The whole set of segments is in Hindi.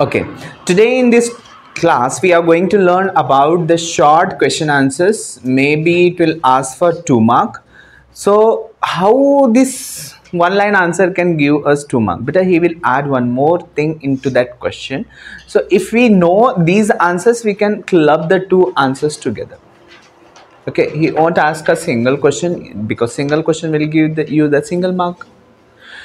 Okay, today in this class we are going to learn about the short question answers. Maybe it will ask for 2 mark. So how this one line answer can give us 2 mark, but he will add one more thing into that question. So if we know these answers, we can club the 2 answers together. Okay, he won't ask a single question because single question will give you the single mark.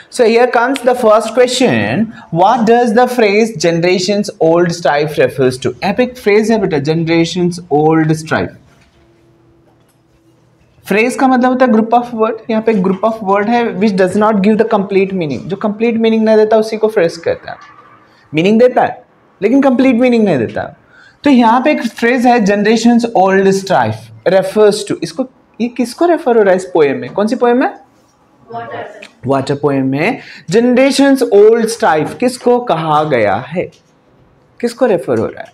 So here comes the first question. What does the phrase generations old strife refers to? Epic phrase है बेटा, generations old strife. Phrase का मतलब होता है group of word. यहाँ पे group of word है which does not give the complete meaning. जो complete meaning नहीं देता उसी को phrase कहता है. Meaning देता है लेकिन complete meaning नहीं देता. तो यहाँ पे एक phrase है generations old strife refers to. इसको ये किसको refer हो रहा है इस poem में? कौन सी poem है? वाटर पोएम में जनरेशंस ओल्ड स्ट्राइफ किसको कहा गया है? किसको रेफर हो रहा है?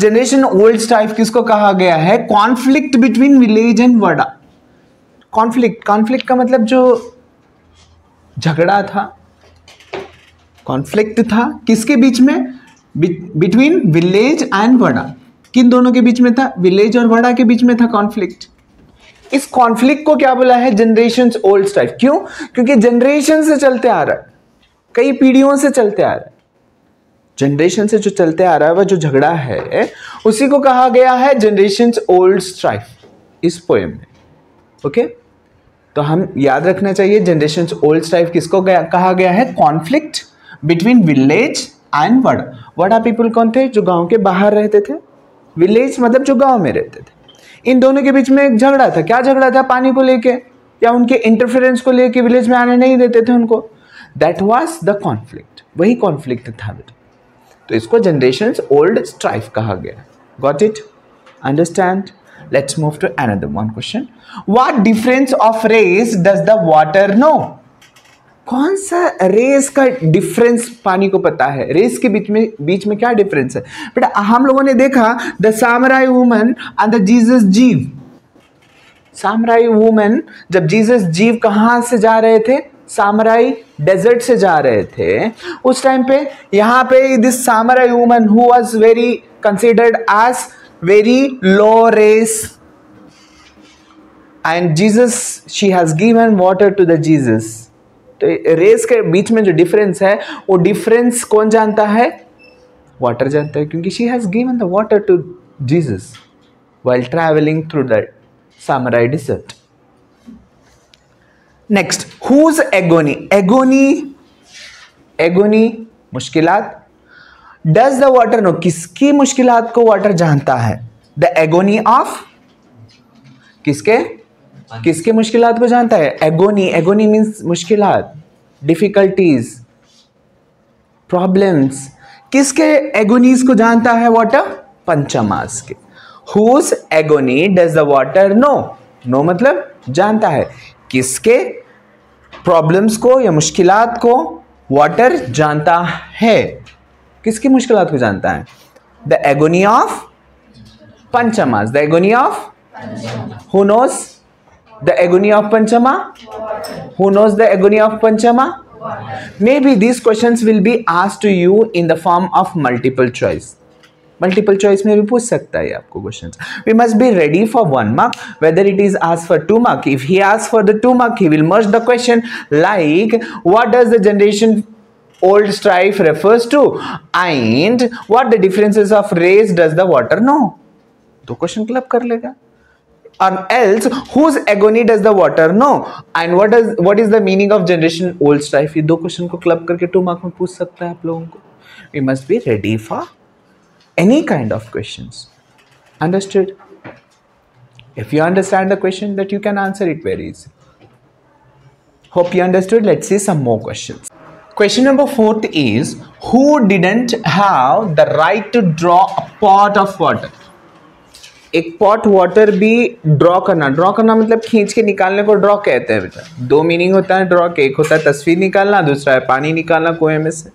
जनरेशन ओल्ड स्ट्राइफ किसको कहा गया है? Conflict between village and vada. Conflict का मतलब जो झगड़ा था, कॉन्फ्लिक्ट था किसके बीच में? Between village and vada. किन दोनों के बीच में था? विलेज और वडा के बीच में था कॉन्फ्लिक्ट. इस कॉन्फ्लिक्ट को क्या बोला है? Generations old strife. क्यों? क्योंकि जनरेशन से चलते आ रहा है, कई पीढ़ियों से चलते आ रहा है. जनरेशन से जो चलते आ रहा है वह जो झगड़ा है उसी को कहा गया है जनरेशंस ओल्ड स्ट्राइफ इस पोएम में. ओके, तो हम याद रखना चाहिए जनरेशंस ओल्ड स्ट्राइफ किसको कहा गया है? Conflict between village and vada. Vada people कौन थे? जो गांव के बाहर रहते थे. विलेज मतलब जो गांव में रहते थे. इन दोनों के बीच में एक झगड़ा था. क्या झगड़ा था? पानी को लेके या उनके इंटरफेरेंस को लेके विलेज में आने नहीं देते थे उनको. That was the conflict. वही कॉन्फ्लिक्ट था बेटा. तो इसको जनरेशंस ओल्ड स्ट्राइफ कहा गया. Got it? Understand? Let's move to another one question. What difference of race does the water know? कौन सा रेस का डिफरेंस पानी को पता है? रेस के बीच में क्या डिफरेंस है बेटा? हम लोगों ने देखा the Samaria woman and the Jesus Jew. Samaria woman, जब जीसस जीव कहां से जा रहे थे? सामराई डेजर्ट से जा रहे थे. उस टाइम पे यहां पे this Samaria woman who was very considered as very low race and Jesus she has given water to the Jesus. तो रेस के बीच में जो डिफरेंस है वो डिफरेंस कौन जानता है? वाटर जानता है, क्योंकि she has given the water to Jesus while travelling through the Samaria desert. Next, whose agony? Agony मुश्किलात. Does the water know? किसकी मुश्किलात को वाटर जानता है? द एगोनी ऑफ किसके मुश्किलात को जानता है? एगोनी मीन्स मुश्किलात, डिफिकल्टीज, प्रॉब्लम्स. किसके एगोनीज को जानता है वाटर? पंचमास के. Whose agony does the water know? Know मतलब जानता है. किसके प्रॉब्लम्स को या मुश्किलात को वाटर जानता है? किसकी मुश्किलात को जानता है? The agony of Panchamas. The agony of who knows the agony of Panchama? Who knows the agony of Panchama? Maybe these questions will be asked to you in the form of multiple choice. Multiple choice में भी पूछ सकता है आपको questions. We must be ready for 1 mark. Whether it is asked for 2 mark, if he asks for the 2 mark, he will merge the question like what does the generation old strife refers to and what the differences of race does the water know. दो question club कर लेगा. Or else whose agony does the water know and what is the meaning of generation old strife. ये दो क्वेश्चन को क्लब करके 2 मार्क में पूछ सकता है आप लोगों को. We must be ready for any kind of questions. Understood? If you understand the question, that you can answer it very easy. Hope you understood. Let's see some more questions. Question number 4 is who didn't have the right to draw a pot of water? एक पॉट वाटर भी ड्रॉ करना मतलब खींच के निकालने को ड्रॉ कहते हैं बेटा. 2 मीनिंग होता है ड्रॉ के. एक होता है तस्वीर निकालना, दूसरा है पानी निकालना कुएं में से.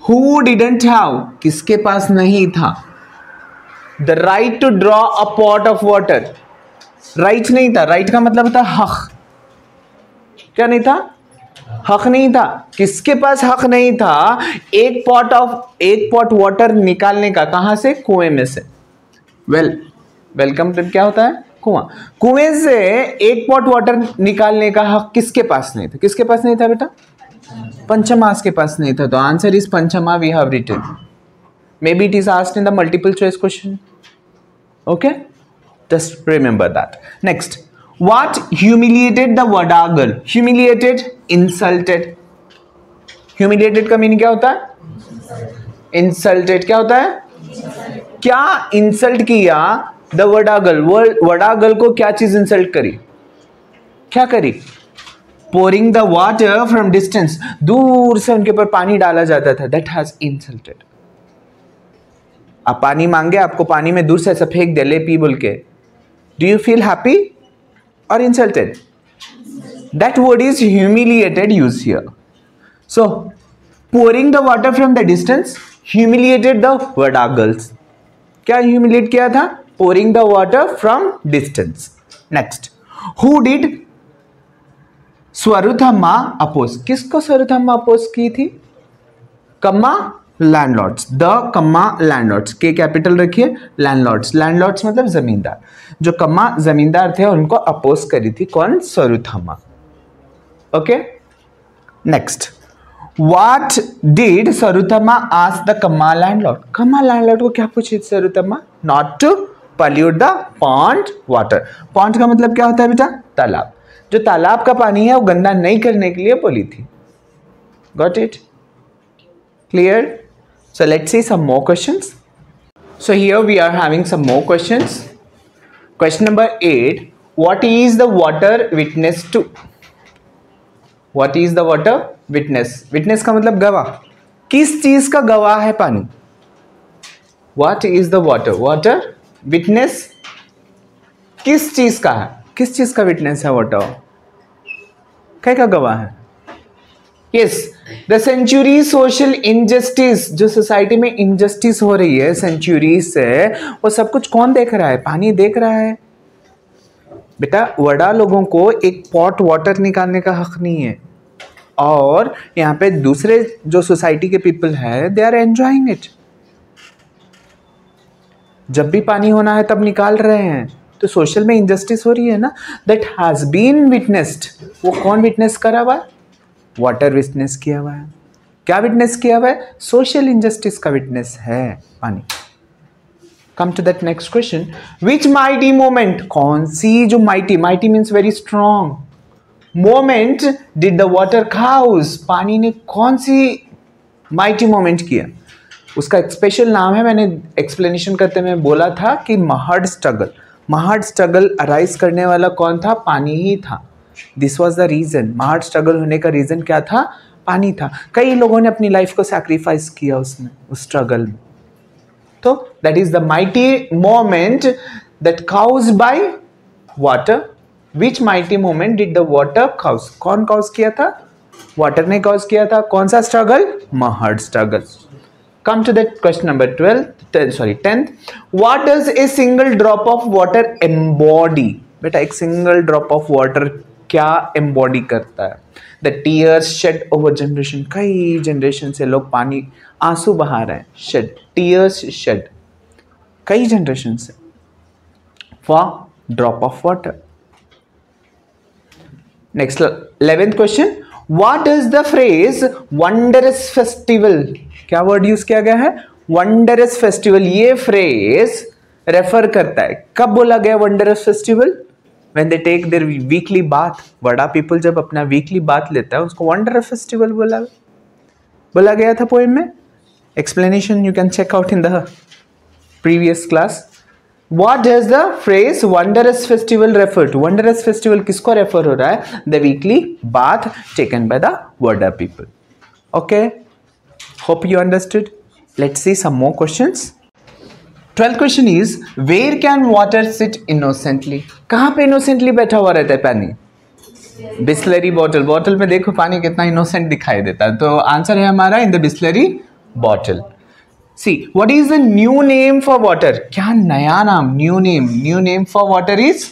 Who didn't have? किसके पास नहीं था the right to draw a pot of water? Right नहीं था. राइट का मतलब होता है हक. क्या नहीं था? हक नहीं था। किसके पास हक नहीं था? एक पॉट वाटर निकालने का। कहां से? कुएं में से। वेलकम टू क्या होता है? कुआं। कुएं से एक पॉट वाटर निकालने का हक किसके पास नहीं था? किसके पास नहीं था बेटा? पंचमास के पास नहीं था। तो answer is Panchama we have written. May be it is asked in the multiple choice question. Okay, just remember that. Next, what humiliated the Vada girl? Humiliated, insulted. Humiliated का मीनिंग क्या होता है? Insulted क्या होता है? क्या इंसल्ट किया the vada girl? Vada girl को क्या चीज इंसल्ट करी? क्या करी? Pouring the water from distance, दूर से उनके ऊपर पानी डाला जाता था। That has insulted. आप पानी मांगे, आपको पानी में दूर से ऐसा फेंक दे, ले पी बोल के, do you feel happy or insulted? That word is humiliated used here. So pouring the water from the distance humiliated the Vada girls. क्या humiliate किया था? Pouring the water from distance. Next, who did Swaruthamma oppose? किसको स्वरुथम्मा अपोज की थी? Kamma landlords. The Kamma landlords, के कैपिटल रखिए, लैंडलॉर्ड्स। लैंडलॉर्ड्स मतलब जमींदार। जो कम्मा जमींदार थे उनको अपोज करी थी। कौन? Swaruthamma. Okay, next, what did Swaruthamma ask the Kamma landlord? Kamma landlord को क्या पूछी Swaruthamma? Not to pollute the pond water. Pond का मतलब क्या होता है बेटा? तालाब। जो तालाब का पानी है वो गंदा नहीं करने के लिए बोली थी। Got it? Clear? So let's see some more questions. So here we are having some more questions. Question number 8. What is the water witness to? What is the water witness? Witness का मतलब गवाह। किस चीज का गवाह है पानी? What is the water? Water witness किस चीज का है? किस चीज का witness है water? क्या का गवाह है? Yes, the century social injustice, जो सोसाइटी में इनजस्टिस हो रही है सेंचुरी से, वो सब कुछ कौन देख रहा है? पानी देख रहा है। बेटा वड़ा लोगों को एक पॉट वाटर निकालने का हक नहीं है, और यहाँ पे दूसरे जो सोसाइटी के पीपल है दे आर एंजॉयिंग इट। जब भी पानी होना है तब निकाल रहे हैं, तो सोशल में इनजस्टिस हो रही है ना। That has been witnessed. वो कौन विटनेस करा हुआ है? वाटर विटनेस किया हुआ है। क्या विटनेस किया हुआ है? सोशल इंजस्टिस का विटनेस है पानी। Come to that next question, which mighty moment? कौन सी जो mighty, mighty means very strong, moment did the water cause? पानी ने कौन सी माइटी मोमेंट किया? उसका एक स्पेशल नाम है। मैंने एक्सप्लेनेशन करते में बोला था कि Mahad struggle. Mahad struggle arise करने वाला कौन था? पानी ही था। This was the reason. Mahad struggle होने का रीजन क्या था? पानी था। कई लोगों ने अपनी लाइफ को सैक्रिफाइस किया उसमें, उस स्ट्रगल में। तो that is the mighty moment that caused by water. Which mighty moment did the water cause? कौन काउज किया था? वाटर ने काउज किया था। कौन सा struggle? Mahad struggle. Come to that question number 10th. What does a single drop of water embody? बेटा एक सिंगल ड्रॉप ऑफ वाटर क्या एम्बॉडी करता है? The tears shed over generation. कई जनरेशन से लोग पानी आंसू बहा रहे हैं। शेड, टीयर्स शेड, कई जनरेशन से for drop of water. Next 11th question, what does the phrase wondrous festival? क्या वर्ड यूज किया गया है? Wondrous festival. ये फ्रेज रेफर करता है, कब बोला गया wondrous festival? When they take their weekly bath. Vada people जब अपना वीकली बाथ लेता है उसको वंडरस फेस्टिवल बोला गया था पोएम में। Explanation you can check out in the previous class. What does the phrase wondrous festival refer to? Wondrous festival किसको रेफर हो रहा है? The weekly bath taken by the Vada people. Okay, hope you understood. Let's see some more questions. 12th question is, where can water sit innocently? कहाँ पे innocently बैठा हुआ रहता है पानी? बिस्लरी बॉटल। बॉटल में देखो पानी कितना इनोसेंट दिखाई देता है। तो आंसर है हमारा in the Bisleri bottle. See, what is the new name for water? क्या नया नाम? New name for water is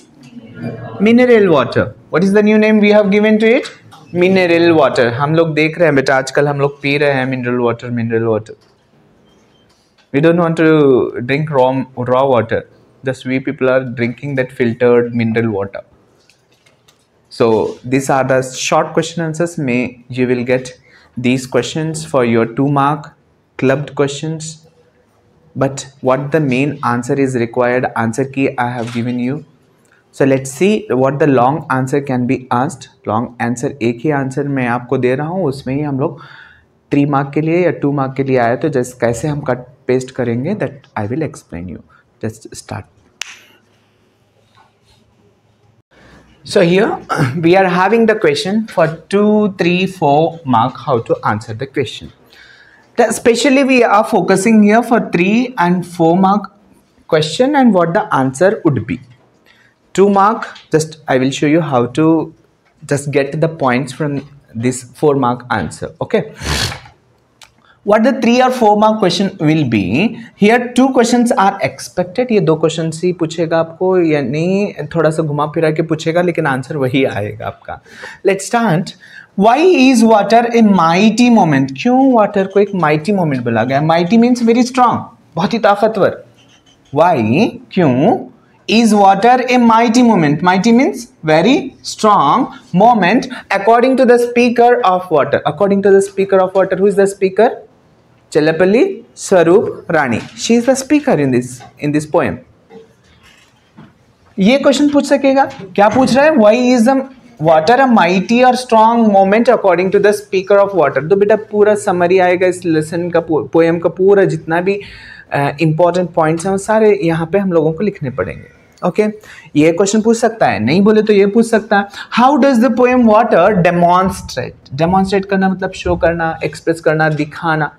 mineral water. What is the new name we have given to it? Mineral water, हम लोग देख रहे हैं बेटा, आजकल हम लोग पी रहे हैं mineral water. We don't want to drink raw water. Just we people are drinking that filtered mineral water. So these are the short question answers. May you will get these questions for your 2-mark clubbed questions. But what the main answer is required, answer key I have given you. So let's see what the long answer can be asked. Long answer एक ही आंसर मैं आपको दे रहा हूँ, उसमें ही हम लोग 3 मार्क के लिए या 2 मार्क के लिए आए, तो जस्ट कैसे हम कट पेस्ट करेंगे that I will explain you. Just start. So here we are having the question for 2, 3, 4 mark how to answer the question. Especially we are focusing here for 3 and 4 mark question and what the answer would be. 2 mark, just I will show you how to just get the points from this 4 mark answer. Okay. What the 3 or 4 mark question will be, here 2 questions are expected. ये 2 questions ही पूछेगा आपको, यानी थोड़ा सा घुमा फिरा के पूछेगा, लेकिन आंसर वही आएगा आपका. Let's start. Why is water a mighty moment? क्यों water को एक mighty moment बोला गया? Mighty means very strong, बहुत ही ताकतवर. Why? क्यों? Is water a mighty moment? Mighty means very strong moment according to the speaker of water. According to the speaker of water, who is the speaker? Chellapalli Swaroop Rani. She is the speaker in this poem. ये क्वेश्चन पूछ सकेगा. क्या पूछ रहा है? Why is the water a mighty or strong moment according to the speaker of water? तो बेटा पूरा समरी आएगा इस लेसन का, पोएम का पूरा जितना भी इंपॉर्टेंट पॉइंट्स हैं वो सारे यहाँ पे हम लोगों को लिखने पड़ेंगे. ओके, ये क्वेश्चन पूछ सकता है, नहीं बोले तो ये पूछ सकता है. How does the poem water demonstrate? Demonstrate करना मतलब शो करना, एक्सप्रेस करना, दिखाना.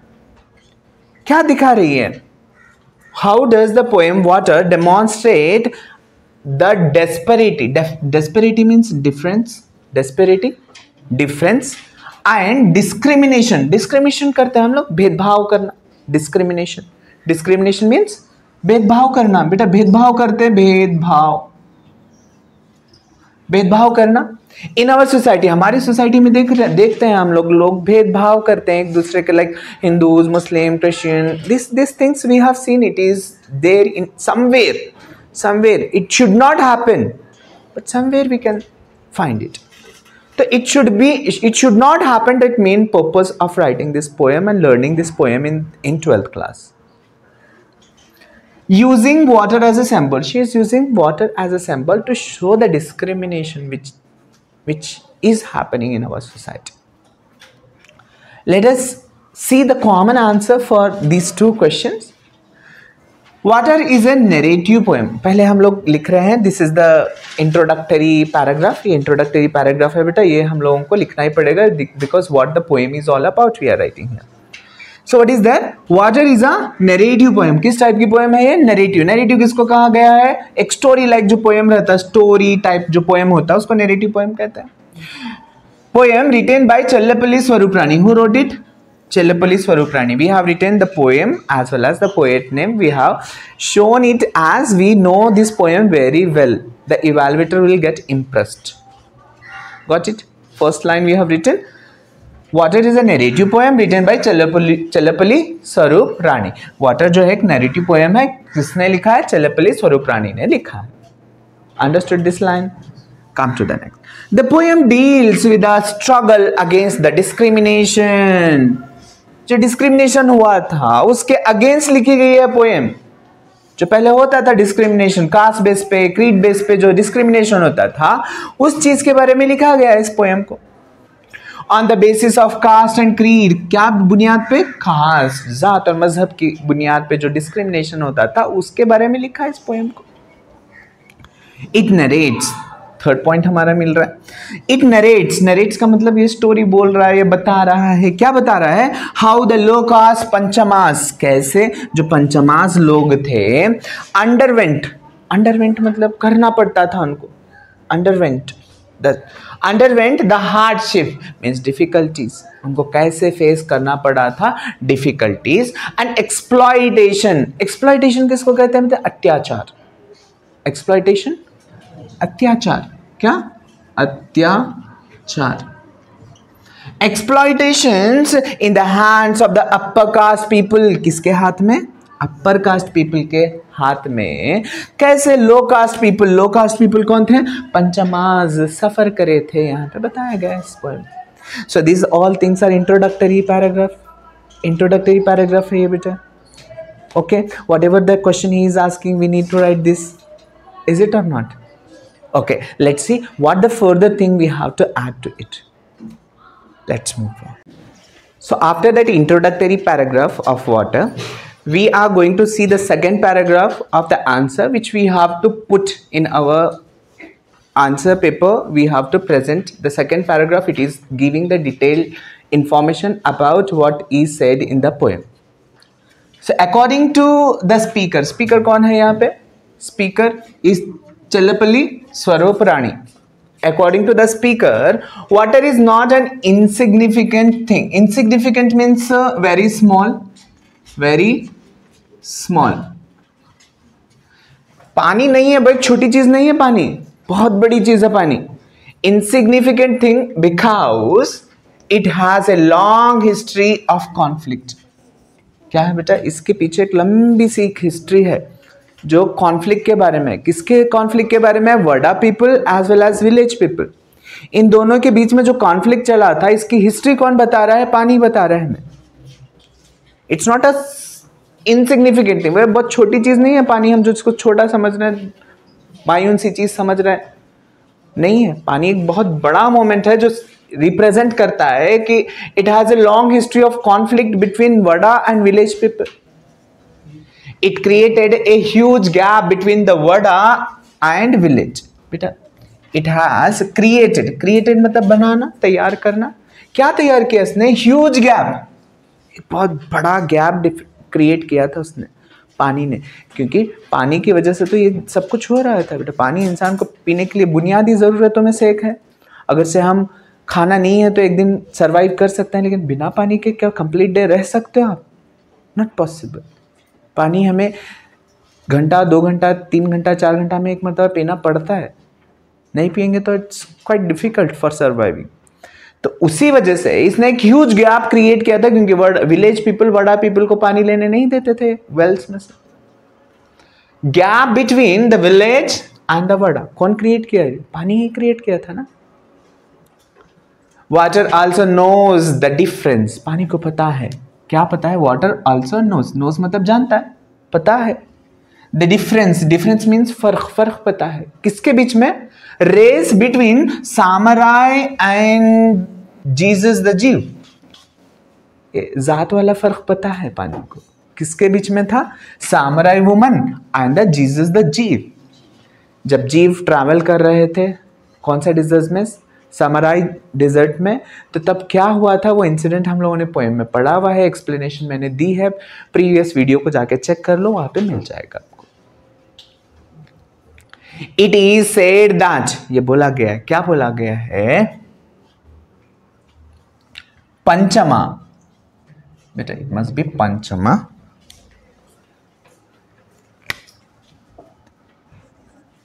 क्या दिखा रही है? How does the poem water demonstrate the disparity? Disparity means difference, disparity difference and discrimination. Discrimination करते हैं हम लोग, भेदभाव करना. डिस्क्रिमिनेशन, डिस्क्रिमिनेशन मीन्स भेदभाव करना. बेटा भेदभाव करते हैं, भेदभाव करना. इन आवर सोसाइटी, हमारी सोसाइटी में देखते हैं हम लोग भेदभाव करते हैं एक दूसरे के, like Hindus, Muslim, Christian. This things we have seen, it is there in somewhere. It should not happen, but somewhere we can find it. तो it should not happen. That main purpose of writing this poem and learning this poem in 12th class. Using water as a symbol, she is using water as a symbol to show the discrimination which is happening in our society. Let us see the common answer for these 2 questions. Water is a narrative poem. पहले हम लोग लिख रहे हैं, this is the introductory paragraph. ये introductory paragraph है बेटा, ये हम लोगों को लिखना ही पड़ेगा because what the poem is all about we are writing here. So what is that? Water is a narrative poem. किस टाइप की पोएम है ये? नरेटिव. नरेटिव किसको कहा गया है? एक स्टोरी लाइक जो पोएम रहता है, स्टोरी टाइप जो पोएम होता है उसको नरेटिव पोएम कहते हैं. Poem written by Chellapalli Swaroop Rani. Who wrote it? Chellapalli Swaroop Rani. We have written the poem as well as the poet name. We have shown it as we know this poem very well. The evaluator will get impressed. Got it? First line we have written. Water is a narrative poem written by Chellapalli Swaroop Rani. Water जो है एक narrative poem है, किसने लिखा है? Chellapalli Swaroop Rani ने लिखा है. Understood this line? Come to the next. The poem deals with the struggle against the discrimination. जो discrimination हुआ था उसके against लिखी गई है poem. जो पहले होता था डिस्क्रिमिनेशन, कास्ट बेस पे, क्रीड बेस पे जो डिस्क्रिमिनेशन होता था, उस चीज के बारे में लिखा गया है इस पोएम को. On the basis of caste and creed, क्या बुनियाद पे? कास्ट, जात और मजहब की बुनियाद पे जो डिस्क्रिमिनेशन होता था उसके बारे में लिखा है इस पोएम को. इट नरेट्स, थर्ड पॉइंट हमारा मिल रहा है. इट नरेट्स, नरेट्स का मतलब ये स्टोरी बोल रहा है, ये बता रहा है. क्या बता रहा है? How the low cast panchamas, कैसे जो पंचमास लोग थे अंडरवेंट, अंडरवेंट मतलब करना पड़ता था उनको, underwent the hardship means difficulties, उनको कैसे फेस करना पड़ा था डिफिकल्टीज. एंड एक्सप्लॉयटेशन, एक्सप्लॉयटेशन किसको कहते हैं? मतलब अत्याचार. एक्सप्लॉयटेशन अत्याचार, क्या? अत्याचार. Exploitations in the hands of the upper caste people, किसके हाथ में? अपर कास्ट पीपल के हाथ में। कैसे? लो कास्ट पीपल कौन थे? पंचमाज सफर करे थे, यहाँ पे बताया गया इस poem. So this all things are introductory paragraph है ये बेटा। Okay, whatever the question he is asking we need to write this, is it or not? Okay, let's see what the further thing we have to add to it. Let's move on. So after that introductory paragraph of water, we are going to see the second paragraph of the answer which we have to put in our answer paper. We have to present the second paragraph. It is giving the detailed information about what is said in the poem. So according to the speaker कौन है यहाँ पे? Speaker is Chellapalli Swaroparani. According to the speaker, water is not an insignificant thing. Insignificant means very small. पानी नहीं है भाई, छोटी चीज नहीं है पानी, बहुत बड़ी चीज है पानी। Insignificant thing because it has a long history of conflict. क्या है बेटा? इसके पीछे एक लंबी सी हिस्ट्री है जो कॉन्फ्लिक्ट के बारे में। किसके कॉन्फ्लिक्ट के बारे में? Vada people as well as village people. इन दोनों के बीच में जो कॉन्फ्लिक्ट चला था, इसकी हिस्ट्री कौन बता रहा है? पानी बता रहा है हमें। It's not a insignificant thing, बहुत छोटी चीज नहीं है पानी, हम जो इसको छोटा समझ रहे हैं, मायून सी चीज समझ रहे हैं, नहीं है। पानी एक बहुत बड़ा मोमेंट है जो रिप्रेजेंट करता है कि it has a long history of conflict between vada and village people. It created a huge gap between the vada and village. बेटा इट हैज क्रिएटेड मतलब बनाना, तैयार करना। क्या तैयार किया इसने? ह्यूज गैप, एक बहुत बड़ा गैप क्रिएट किया था उसने, पानी ने। क्योंकि पानी की वजह से तो ये सब कुछ हो रहा था बेटा। पानी इंसान को पीने के लिए बुनियादी ज़रूरतों में से एक है। अगर से हम खाना नहीं है तो एक दिन सरवाइव कर सकते हैं, लेकिन बिना पानी के क्या कंप्लीट डे रह सकते हो आप? Not possible. पानी हमें घंटा, 2 घंटा, 3 घंटा, 4 घंटा में एक मरतबा पीना पड़ता है। नहीं पियेंगे तो it's quite difficult for surviving. तो उसी वजह से इसने एक ह्यूज गैप क्रिएट किया था, क्योंकि विलेज पीपल, वडा पीपल को पानी लेने नहीं देते थे वेल्स में से। Gap between the village and the vada कौन क्रिएट किया? पानी ही क्रिएट किया था ना। Water also knows the difference, पानी को पता है। क्या पता है? वाटर आल्सो नोज मतलब जानता है, पता है। द डिफरेंस मीन्स फर्क पता है। किसके बीच में? Race between Samaria and Jesus the Jew. जात वाला फर्क पता है पानी को। किसके बीच में था? Samaria woman and the Jesus the Jew. जब जीव ट्रैवल कर रहे थे कौन सा डिजर्ट में? सामराई डिजर्ट में। तो तब क्या हुआ था वो इंसिडेंट हम लोगों ने पोएम में पढ़ा हुआ है, एक्सप्लेनेशन मैंने दी है, प्रीवियस वीडियो को जाके चेक कर लो, वहां पे मिल जाएगा आपको। इट इज सेड दैट, ये बोला गया है। क्या बोला गया है? पंचमा बेटा, इट मस्ट बी पंचमा।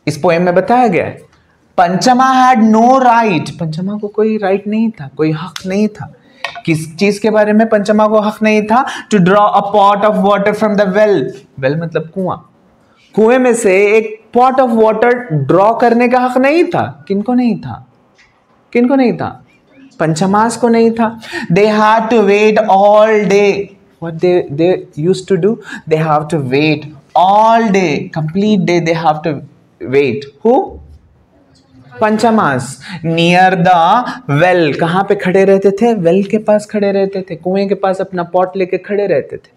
इस पोएम में बताया गया है पंचमा हैड नो राइट। पंचमा को कोई राइट नहीं था, कोई हक नहीं था। किस चीज के बारे में पंचमा को हक नहीं था? To draw a pot of water from the well मतलब कुआं। कुएं में से एक पॉट ऑफ वाटर ड्रॉ करने का हक नहीं था। किनको नहीं था? किनको नहीं था? पंचमास को नहीं था। They had to wait all day. What they used to do? They have to wait all day, complete day they have to wait. Who? Panchamas. Near the well, कहां पे खड़े रहते थे? वेल के पास खड़े रहते थे, कुएं के पास अपना पॉट लेके खड़े रहते थे।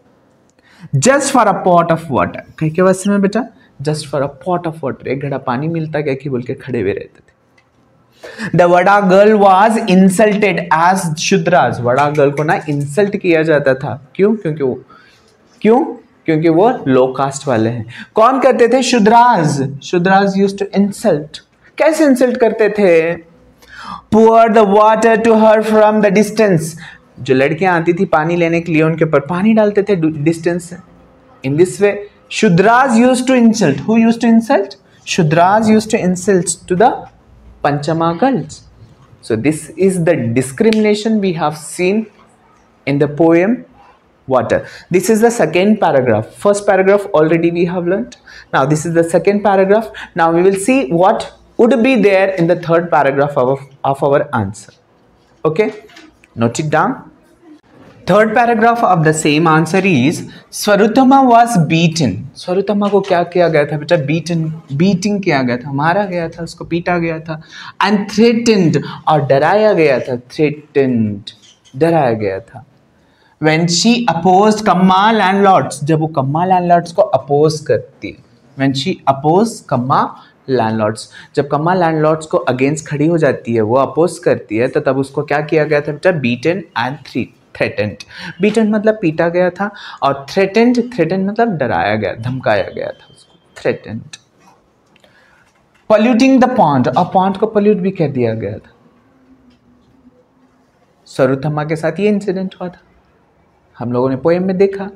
Just for a pot of water, कह के वस्त्र में बेटा, just for a pot of water, एक घड़ा पानी मिलता क्या कि बोल के खड़े हुए रहते थे। The vada girl was insulted as Shudras. Vada girl को ना इंसल्ट किया जाता था। क्यों? क्योंकि वो लो कास्ट वाले हैं। कौन करते थे? Shudras. Shudras used to insult. कैसे इंसल्ट करते थे? pour the water to her from the distance। जो लड़कियां आती थी पानी लेने के लिए उनके ऊपर पानी डालते थे डिस्टेंस से। In this way Shudras used to insult. Who used to insult? Shudras used to insult to the Panchama girls. So this is the discrimination we have seen in the poem water. This is the second paragraph. First paragraph already we have learnt. Now this is the second paragraph. Now we will see what would be there in the third paragraph of our answer. Okay, note it down. Third paragraph of the same answer is स्वरुतमा was beaten. स्वरुतमा को क्या किया गया था बेटा? beating किया गया था, मारा गया था, उसको पीटा गया था. And threatened, और डराया गया था. threatened, डराया गया था. When she opposed Kamma landlords, जब वो कम्मा लैंडलॉर्ड्स को अपोज करती है. When she opposed Kamma landlords, जब कम्मा लैंडलॉर्ड्स को अगेंस्ट खड़ी हो जाती है, वो अपोज करती है, तो तब उसको क्या किया गया था बेटा? Beaten and threatened. बीटन मतलब पीटा गया था, और थ्रेटेंड मतलब डराया गया, धमकाया गया था उसको. थ्रेटेंड. पॉल्यूटिंग द पॉन्ड, और पॉन्ड को पॉल्यूट भी कर दिया गया था. स्वरुतमा के साथ ये इंसिडेंट हुआ था, हम लोगों ने पोएम में देखा.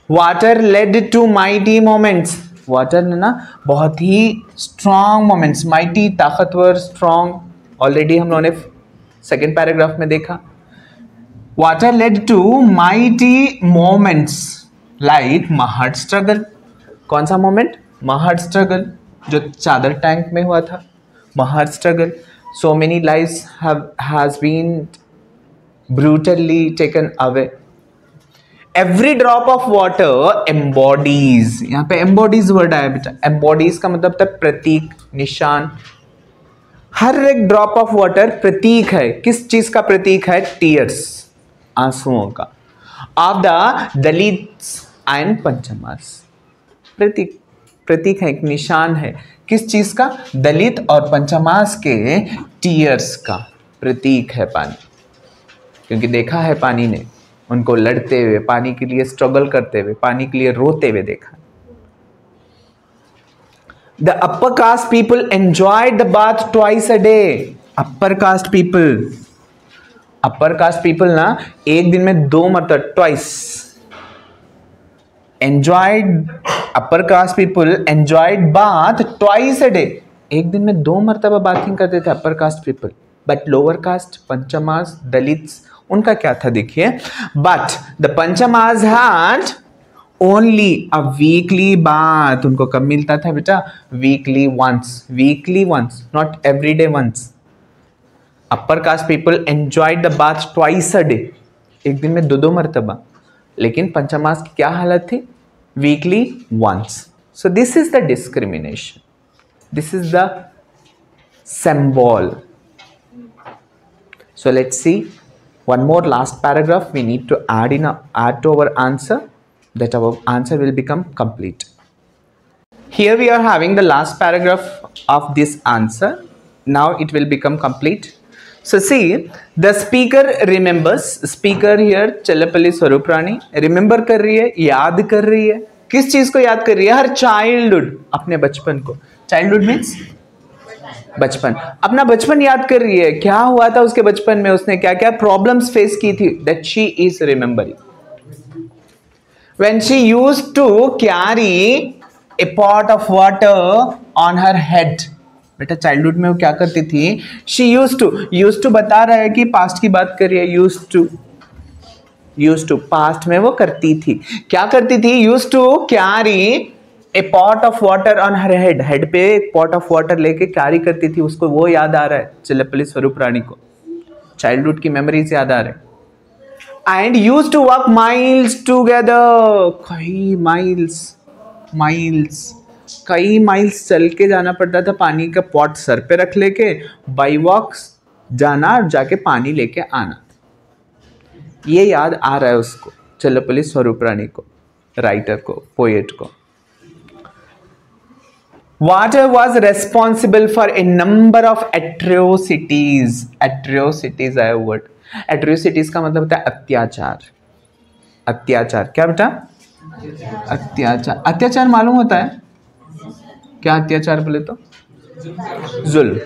Water led to mighty moments, water ने ना बहुत ही स्ट्रॉन्ग मोमेंट्स, माइटी ताकतवर, स्ट्रॉन्ग, ऑलरेडी हम लोगों ने सेकेंड पैराग्राफ में देखा. Water led to mighty moments like Mahad struggle. कौन सा मोमेंट? महड स्ट्रगल, जो चादर टैंक में हुआ था. Mahad struggle. So many lives has been brutally taken away. Every drop of water embodies, यहाँ पे embodies वर्ड आया बेटा. embodies का मतलब था प्रतीक, निशान. हर एक ड्रॉप ऑफ वाटर प्रतीक है. किस चीज का प्रतीक है? टीयर्स, आंसुओं का. Of the Dalits and Panchamas. प्रतीक है, एक निशान है. किस चीज का? दलित और पंचमास के टीयर्स का प्रतीक है पानी. क्योंकि देखा है पानी ने उनको लड़ते हुए, पानी के लिए स्ट्रगल करते हुए, पानी के लिए रोते हुए देखा. The upper caste people enjoyed the bath twice a day. Upper caste people ना एक दिन में 2 मरतबा, twice. Enjoyed, upper caste people enjoyed bath twice a day. एक दिन में 2 मरतबा बाथिंग करते थे upper caste people. But lower caste, Panchamas, Dalits, उनका क्या था देखिए. But the Panchamas had only a weekly bath. उनको कब मिलता था बेटा? Weekly once, not everyday once. Upper caste people enjoyed the bath twice a day, एक दिन में 2 मरतबा. लेकिन पंचमास की क्या हालत थी? Weekly once. So this is the discrimination, this is the symbol. So let's see one more last paragraph we need to add to our answer, that our answer will become complete. Here we are having the last paragraph of this answer. Now it will become complete. So see, the speaker remembers. Speaker here Chellapalli Swaruprani remember कर रही है, याद कर रही है. किस चीज को याद कर रही है? हर childhood, अपने बचपन को. Childhood means बचपन, अपना बचपन याद कर रही है. क्या हुआ था उसके बचपन में, उसने क्या क्या प्रॉब्लम्स फेस की थी. That she is remembering. When she used to carry a pot of water on her head. बेटा चाइल्डहुड में वो क्या करती थी? शी यूज्ड टू बता रहा है कि पास्ट की बात कर रही है. यूज्ड टू पास्ट में वो करती थी. क्या करती थी? Used to carry a pot of water on her head. Head पे एक पॉट ऑफ वाटर लेके कैरी करती थी. उसको वो याद आ रहा है चिल्लपल्ली स्वरूपरानी को. चाइल्डहुड की मेमोरीज याद आ रहे हैं. And used to walk miles together. कई माइल्स चल के जाना पड़ता था. पानी का पॉट सर पे रख लेके बाई वॉक्स जाना और जाके पानी लेके आना. ये याद आ रहा है उसको, चिल्लपल्ली स्वरूपरानी को, राइटर को, पोएट को. Water was responsible for a number of atrocities. Atrocities है वर्ड. Atrocities का मतलब होता है अत्याचार. अत्याचार क्या बेटा? अत्याचार. अत्याचार मालूम होता है क्या? अत्याचार बोले तो जुल्म.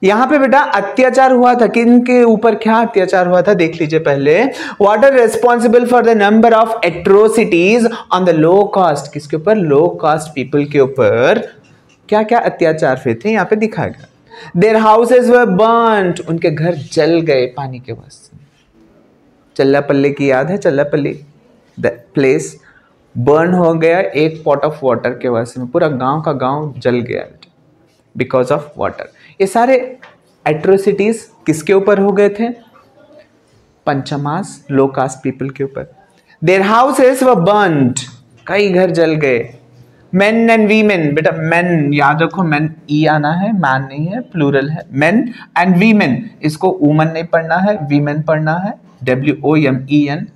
यहां पे बेटा अत्याचार हुआ था. किनके ऊपर क्या अत्याचार हुआ था देख लीजिए पहले. Water responsible for the number of atrocities on the low caste. किसके ऊपर? लो कास्ट पीपल के ऊपर क्या क्या अत्याचार हुए थे यहाँ पे दिखाया गया. देयर हाउसेस वर बर्न्ड, उनके घर जल गए पानी के वजह से। चल्लापल्ली की याद है? चल्लापल्ली द प्लेस बर्न हो गया एक पॉट ऑफ वाटर के वजह से, पूरा गांव का गांव जल गया बिकॉज ऑफ वाटर। ये सारे एट्रोसिटीज किसके ऊपर हो गए थे? पंचमास, लो कास्ट पीपल के ऊपर। देयर हाउसेस वर बर्न्ड, कई घर जल गए। मेन एंड वीमेन, बेटा मेन याद रखो, मेन ई आना है, मैन नहीं है, प्लूरल है। मेन एंड वीमेन, इसको वुमन नहीं पढ़ना है, वीमेन पढ़ना है, WOMEN।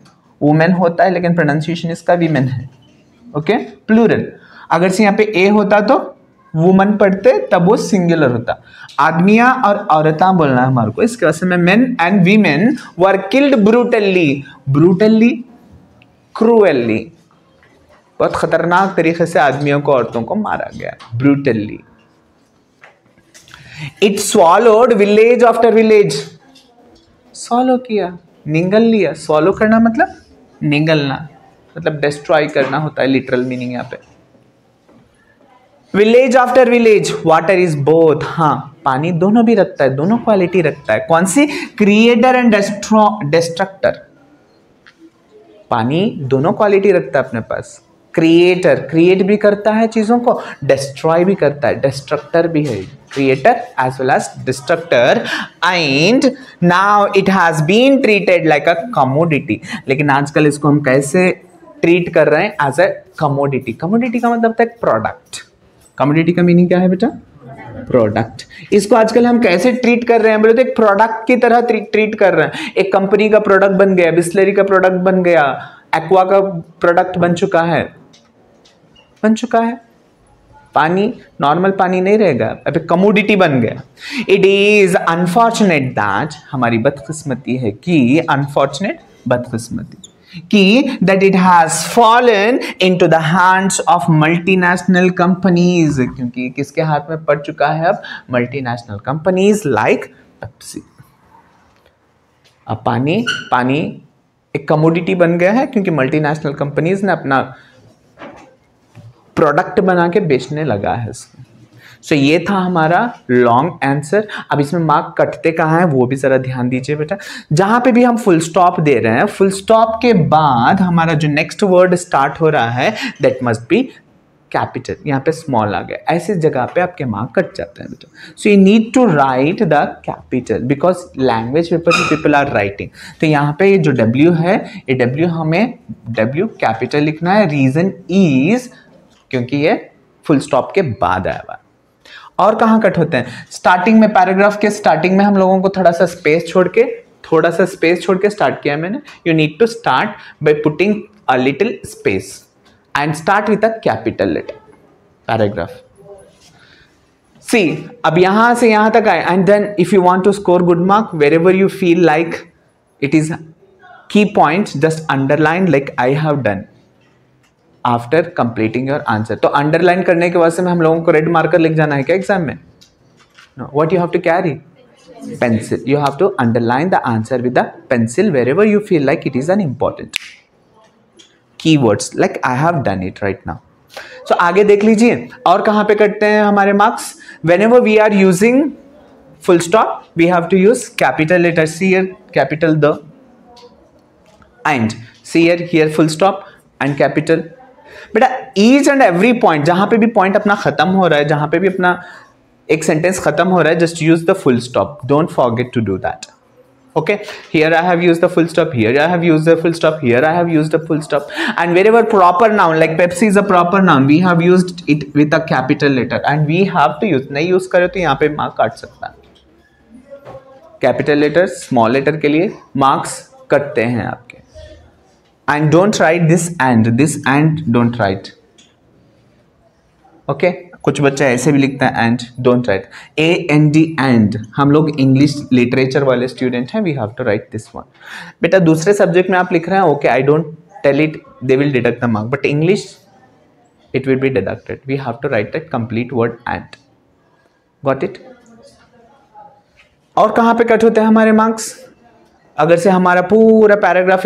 वुमेन होता है लेकिन प्रोनाउंसिएशन इसका वीमेन है, ओके, प्लूरल। अगर से यहाँ पे ए होता तो वुमन पढ़ते, तब वो सिंगुलर होता। आदमियां और औरतां बोलना है हमारे को, इसके वजह से many men and women were killed brutally, brutally cruelly, बहुत खतरनाक तरीके से आदमियों को औरतों को मारा गया, brutally. It swallowed village after village, swallow किया, निगल लिया। स्वॉलो करना मतलब निगलना, मतलब डिस्ट्रॉय करना होता है लिटरल मीनिंग यहाँ पे। Village after village, water is both, हाँ पानी दोनों भी रखता है, दोनों क्वालिटी रखता है। कौन सी? क्रिएटर एंड डिस्ट्रक्टर, पानी दोनों क्वालिटी रखता है अपने पास। क्रिएटर क्रिएट भी करता है चीजों को, डिस्ट्रॉय भी करता है, डिस्ट्रक्टर भी है, creator as well as destructor. And now it has been treated like a commodity, लेकिन आजकल इसको हम कैसे ट्रीट कर रहे हैं? As a commodity. कमोडिटी का मतलब होता है प्रोडक्ट। कमोडिटी का मीनिंग क्या है बेटा? प्रोडक्ट। इसको आजकल हम कैसे ट्रीट कर रहे हैं? बोले तो एक प्रोडक्ट की तरह ट्रीट कर रहे हैं। एक कंपनी का प्रोडक्ट बन गया, बिस्लरी का प्रोडक्ट बन गया, एक्वा का प्रोडक्ट बन चुका है, पानी नॉर्मल पानी नहीं रहेगा, अब कमोडिटी बन गया। इट इज अनफॉर्चुनेट दैट, हमारी बदकिस्मती है कि, अनफॉर्चुनेट बदकिस्मती कि, that it has fallen into the hands of multinational companies, क्योंकि किसके हाथ में पड़ चुका है अब? Multinational companies like Pepsi. अब पानी एक कमोडिटी बन गया है क्योंकि मल्टीनेशनल कंपनीज ने अपना प्रोडक्ट बना के बेचने लगा है इसको। सो ये था हमारा लॉन्ग आंसर। अब इसमें मार्क कटते कहाँ हैं वो भी जरा ध्यान दीजिए बेटा। जहां पे भी हम फुल स्टॉप दे रहे हैं, फुल स्टॉप के बाद हमारा जो नेक्स्ट वर्ड स्टार्ट हो रहा है दैट मस्ट बी कैपिटल, यहाँ पे स्मॉल आ गया, ऐसी जगह पे आपके मार्क कट जाते हैं बेटा। So you need to write the capital because language paper people are writing. तो यहाँ पे जो W है, ये W हमें W कैपिटल लिखना है। रीजन इज क्योंकि ये फुल स्टॉप के बाद आया हुआ। और कहाँ कट होते हैं? स्टार्टिंग में, पैराग्राफ के स्टार्टिंग में हम लोगों को थोड़ा सा स्पेस छोड़ के स्टार्ट किया मैंने। You need to start by putting a little space and start with a capital letter paragraph. See, अब यहां से यहां तक आए and then if you want to score good mark wherever you feel like it is key points, just underline like I have done after completing your answer. तो अंडरलाइन करने के वास्ते में हम लोगों को रेड मार्कर लिख जाना है क्या एग्जाम में? No, what you have to carry? Pencil. You have to underline the answer with the pencil wherever you feel like it is an important keywords, like I have done it right now. So आगे देख लीजिए और कहां पे कटते हैं हमारे marks. whenever we are using full stop we have to use capital letter, see here capital the, and see here full stop and capital। बेटा each and every point, जहां पे भी पॉइंट अपना खत्म हो रहा है, जहां पे भी अपना एक सेंटेंस खत्म हो रहा है, just use the full stop, don't forget to do that। Okay, here I have used the full stop, here I have used the full stop, here I have used the full stop, and wherever proper noun like Pepsi is a proper noun, we have used it with a capital letter and we have to use। नहीं यूज करे तो यहाँ पे मार्क काट सकता है। कैपिटल लेटर, स्मॉल लेटर के लिए मार्क्स कटते हैं आपके। And don't write this and don't write। Okay, कुछ बच्चा ऐसे भी लिखता है and, don't write AND and. हम लोग इंग्लिश लिटरेचर वाले स्टूडेंट हैं, we have to write this one. बेटा दूसरे सब्जेक्ट में आप लिख रहे हैं, okay I don't tell it, they will deduct the mark, but English it will be deducted. We have to write that complete word and. Got it? और कहाँ पे कट होते हैं हमारे मार्क्स? अगर से हमारा पूरा पैराग्राफ